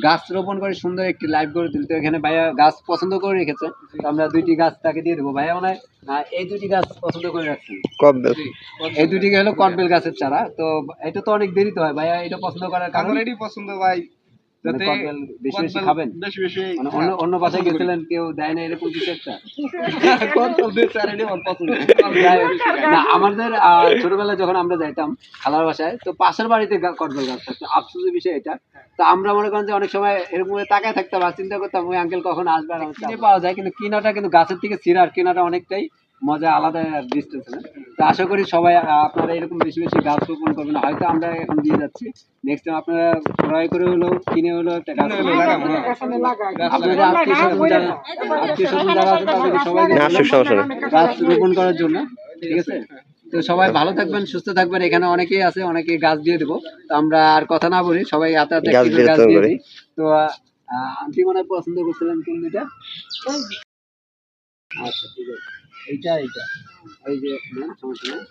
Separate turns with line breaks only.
গাছ রোপণ করে সুন্দর একটি লাইভ গড়ে তুলতে। এখানে ভাইয়া গাছ পছন্দ করে রেখেছে, তো আমরা 2টি গাছ তাকে দিয়ে দেবো। ভাইয়া মানে এই 2টি গাছ পছন্দ করে রাখছি। এই 2টি হলো কটবেল গাছের চারা। তো এটা তো অনেক দেরিতে হয় ভাইয়া, এটা পছন্দ করার কারণ
এটাই পছন্দ ভাই,
মানে কটবেল বেশি বেশি খাবেন। মানে অন্য বাসায় গেছিলেন কেউ দেয় না এরকম কিছু একটা? না, আমাদের ছোটবেলায় যখন আমরা যাইতাম খালার বাসায়, তো পাশের বাড়িতে কটবেল গাছ থাকতো। আফসোসের বিষয় এটা। তো আমরা মনে করেন যে অনেক সময় এরকম তাকায় থাকতাম আর চিন্তা করতাম ওই আঙ্কেল কখন আসবে। আর কিনে পাওয়া যায়, কিন্তু কিনাটা কিন্তু গাছের থেকে ছিঁড়ার কেনাটা অনেকটাই মজা, আলাদা ডিস্টেন্স। তো আশা করি সবাই আপনারা এরকম বেশি বেশি গাছ রোপণ করবেন। হয়তো আমরা এখন দিয়ে যাচ্ছি, নেক্সট টাইম আপনারা ক্রয় করে হলেও কিনে হলেও একটা গাছ আপনাদের আত্মীয় স্বজন যারা আছে তাদেরকে সবাই গাছ রোপণ করার জন্য। ঠিক আছে, তো সবাই ভালো থাকবেন, সুস্থ থাকবেন। এখানে অনেকেই আছে, অনেকে গাছ দিয়ে দেবো। তো আমরা আর কথা না বলি, সবাই হাতে হাতে গাছ দিয়ে দিই। তো আন্টি মনে হয় পছন্দ করছিলেন কোন দুইটা? আচ্ছা ঠিক আছে, এইটা এই যে সমস্যা নেই।